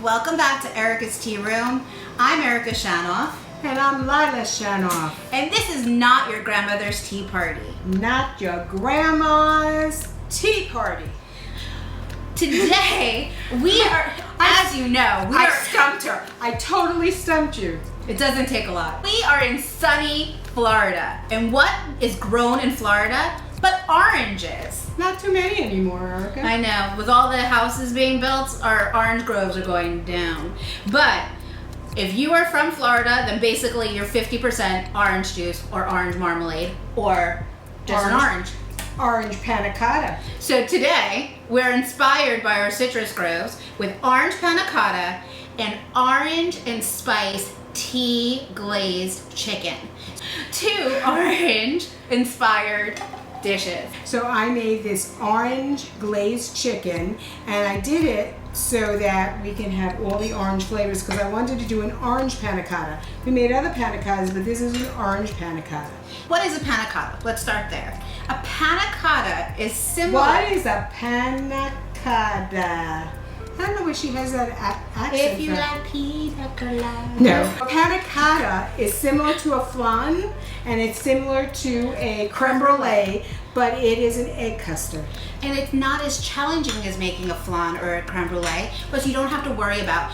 Welcome back to Erika's Tea Room. I'm Erika Shanoff. And I'm Lila Shanoff. And this is not your grandmother's tea party. Not your grandma's tea party. Today, we are, as you know, I stumped her. I totally stumped you. It doesn't take a lot. We are in sunny Florida. And what is grown in Florida but oranges? Not too many anymore, Erika. I know. With all the houses being built, our orange groves are going down. But if you are from Florida, then basically you're 50% orange juice or orange marmalade or just an orange. Orange Panna Cotta. So today, we're inspired by our citrus groves with Orange Panna Cotta and orange and spice tea glazed chicken. 2 orange inspired dishes. So I made this orange glazed chicken, and I did it so that we can have all the orange flavors because I wanted to do an orange panna cotta. We made other panna cottas, but this is an orange panna cotta. What is a panna cotta? Let's start there. A panna cotta is similar. What is a panna cotta? I don't know where she has that accent. If you like pina colada. No. A panna cotta is similar to a flan, and it's similar to a creme brulee, but it is an egg custard. And it's not as challenging as making a flan or a creme brulee, but you don't have to worry about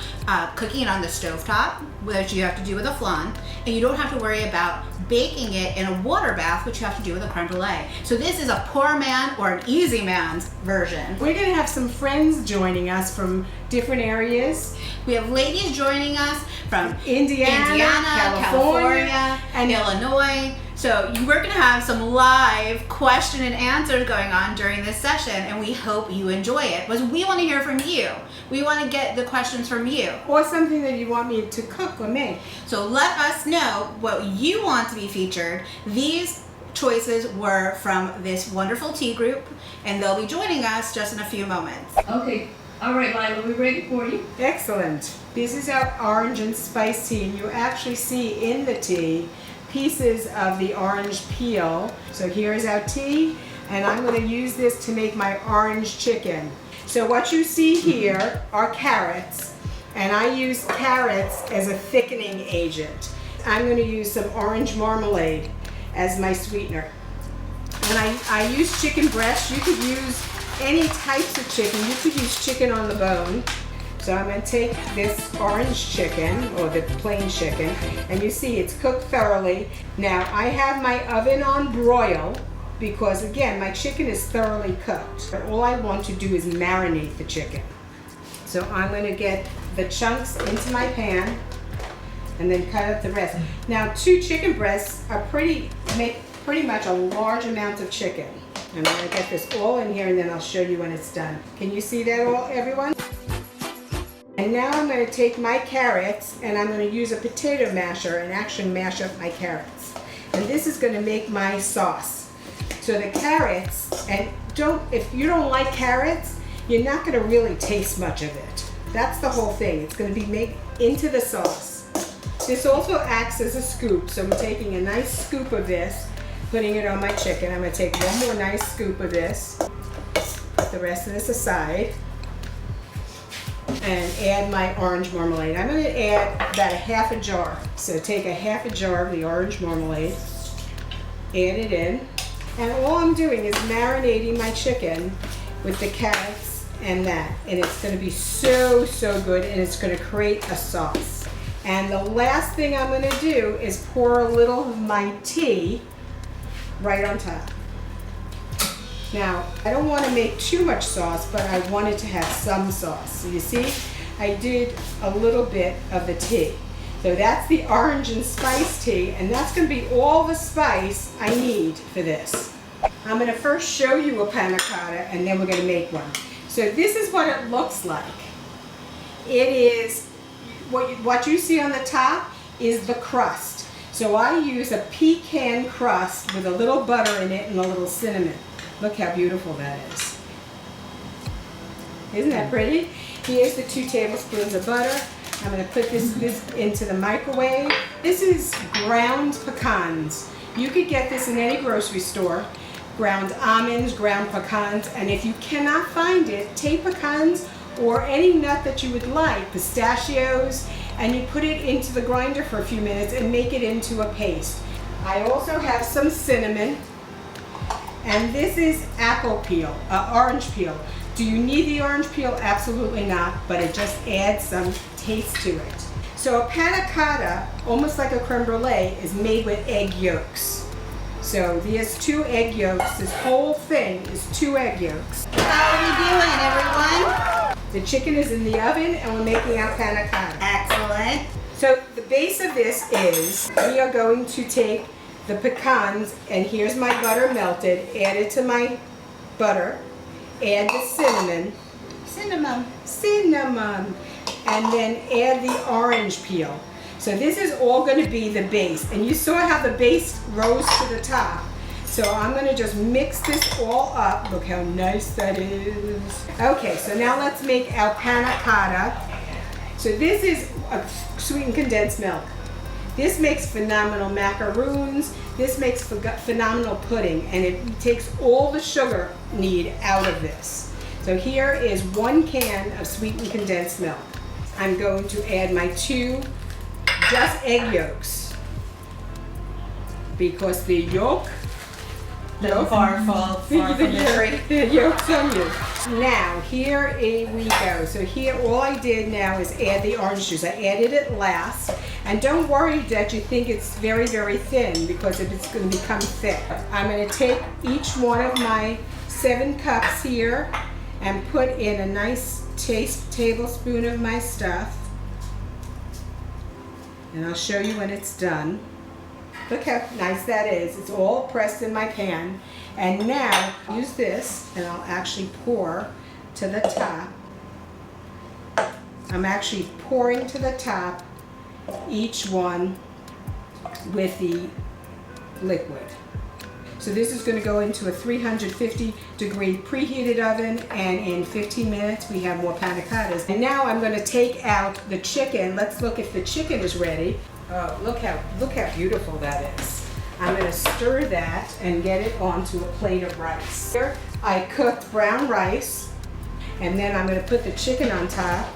cooking it on the stovetop, which you have to do with a flan, and you don't have to worry about baking it in a water bath, which you have to do with a creme brulee. So this is a poor man or an easy man's version. We're gonna have some friends joining us from different areas. We have ladies joining us from Indiana, California, and Illinois. So we're going to have some live question and answers going on during this session, and we hope you enjoy it because we want to hear from you. We want to get the questions from you. Or something that you want me to cook or make. So let us know what you want to be featured. These choices were from this wonderful tea group, and they'll be joining us just in a few moments. Okay. All right, Lila, we're ready for you. Excellent. This is our orange and spice tea, and you actually see in the tea pieces of the orange peel. So here is our tea, and I'm going to use this to make my orange chicken. So what you see here are carrots, and I use carrots as a thickening agent. I'm going to use some orange marmalade as my sweetener. And I use chicken breast. You could use any types of chicken. You could use chicken on the bone. So I'm going to take this orange chicken, or the plain chicken, and you see it's cooked thoroughly. Now I have my oven on broil because, again, my chicken is thoroughly cooked. But all I want to do is marinate the chicken. So I'm going to get the chunks into my pan and then cut up the rest. Now 2 chicken breasts are make pretty much a large amount of chicken. I'm going to get this all in here, and then I'll show you when it's done. Can you see that all, everyone? And now I'm going to take my carrots, and I'm going to use a potato masher and actually mash up my carrots. And this is going to make my sauce. So the carrots, and if you don't like carrots, you're not going to really taste much of it. That's the whole thing. It's going to be made into the sauce. This also acts as a scoop. So I'm taking a nice scoop of this, putting it on my chicken. I'm going to take one more nice scoop of this, put the rest of this aside, and add my orange marmalade. I'm going to add about a half a jar. So take a half a jar of the orange marmalade, add it in, and all I'm doing is marinating my chicken with the carrots and that. And it's going to be so, so good, and it's going to create a sauce. And the last thing I'm going to do is pour a little of my tea right on top. Now, I don't want to make too much sauce, but I wanted to have some sauce. So you see, I did a little bit of the tea. So that's the orange and spice tea, and that's going to be all the spice I need for this. I'm going to first show you a panna cotta, and then we're going to make one. So this is what it looks like. It is, what you see on the top is the crust. So I use a pecan crust with a little butter in it and a little cinnamon. Look how beautiful that is. Isn't that pretty? Here's the 2 tablespoons of butter. I'm going to put this into the microwave. This is ground pecans. You could get this in any grocery store. Ground almonds, ground pecans, and if you cannot find it, take pecans or any nut that you would like, pistachios, and you put it into the grinder for a few minutes and make it into a paste. I also have some cinnamon, and this is apple peel, orange peel. Do you need the orange peel? Absolutely not, but it just adds some taste to it. So a panna cotta, almost like a creme brulee, is made with egg yolks. So there's 2 egg yolks. This whole thing is 2 egg yolks. How are you doing, everyone? The chicken is in the oven and we're making our panna cotta. Excellent. So the base of this is, we are going to take the pecans, and here's my butter melted, add it to my butter, add the cinnamon, cinnamon, and then add the orange peel. So this is all going to be the base, and you saw how the base rose to the top. So I'm going to just mix this all up. Look how nice that is. Okay, so now let's make our panna cotta. So this is a sweetened condensed milk. This makes phenomenal macaroons. This makes phenomenal pudding, and it takes all the sugar need out of this. So here is 1 can of sweetened condensed milk. I'm going to add my 2 just egg yolks, because the yolk Far from the tree. The yolk's on you. Now, here we go. So here, all I did now is add the orange juice. I added it last. And don't worry that you think it's very, very thin, because it's going to become thick. I'm going to take each one of my 7 cups here and put in a nice tablespoon of my stuff. And I'll show you when it's done. Look how nice that is. It's all pressed in my pan. And now, use this, and I'll actually pour to the top. I'm actually pouring to the top each one with the liquid. So this is going to go into a 350-degree preheated oven, and in 15 minutes we have more panna cottas. And now I'm going to take out the chicken. Let's look if the chicken is ready. Oh, look how beautiful that is. I'm going to stir that and get it onto a plate of rice. Here I cooked brown rice, and then I'm going to put the chicken on top.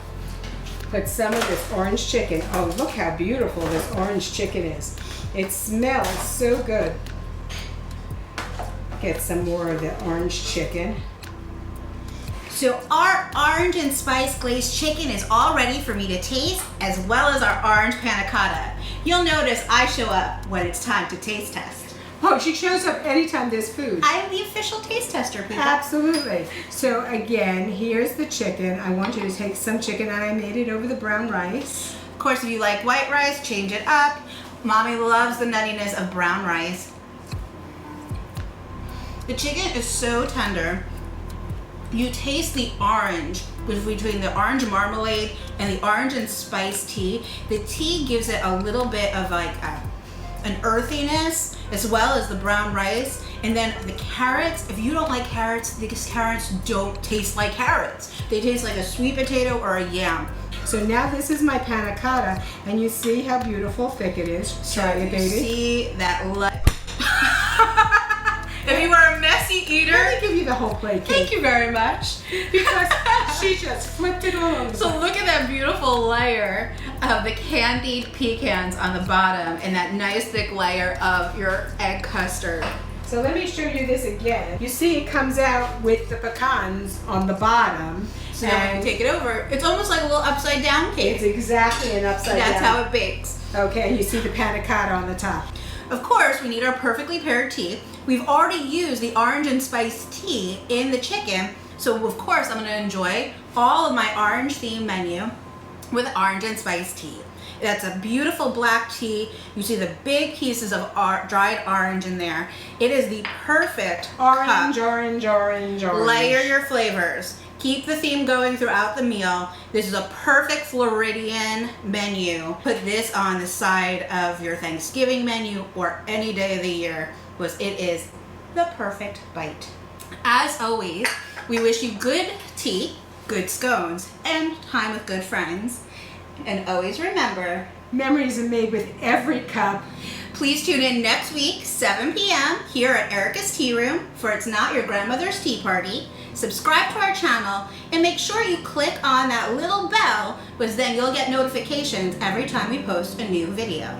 Put some of this orange chicken. Oh, look how beautiful this orange chicken is. It smells so good. Get some more of the orange chicken. So our orange and spice glazed chicken is all ready for me to taste, as well as our orange panna cotta. You'll notice I show up when it's time to taste test. Oh, she shows up anytime there's food. I am the official taste tester, Pooja. Absolutely. So again, here's the chicken. I want you to take some chicken, and I made it over the brown rice. Of course, if you like white rice, change it up. Mommy loves the nuttiness of brown rice. The chicken is so tender. You taste the orange between the orange marmalade and the orange and spice tea. The tea gives it a little bit of like an earthiness, as well as the brown rice. And then the carrots, if you don't like carrots, these carrots don't taste like carrots. They taste like a sweet potato or a yam. So now this is my panna cotta, and you see how beautiful thick it is. Try it, baby. See that If you are a messy eater, Let me give you the whole plate, Kate. thank you very much. Because she just flipped it all over. So look at that beautiful layer of the candied pecans on the bottom, and that nice thick layer of your egg custard. So let me show you this again. You see it comes out with the pecans on the bottom. So now when you take it over, it's almost like a little upside down cake. It's exactly an upside down. That's how it bakes. Okay, and you see the panna cotta on the top. Of course, we need our perfectly paired tea. We've already used the orange and spice tea in the chicken, so of course I'm going to enjoy all of my orange themed menu with orange and spice tea. That's a beautiful black tea. You see the big pieces of dried orange in there. It is the perfect Orange, cup. orange, orange, orange. Layer your flavors. Keep the theme going throughout the meal. This is a perfect Floridian menu. Put this on the side of your Thanksgiving menu or any day of the year, because it is the perfect bite. As always, we wish you good tea, good scones, and time with good friends. And always remember, Memories are made with every cup. please tune in next week, 7 p.m. here at Erika's Tea Room for It's Not Your Grandmother's Tea Party. subscribe to our channel, and make sure you click on that little bell, because then you'll get notifications every time we post a new video.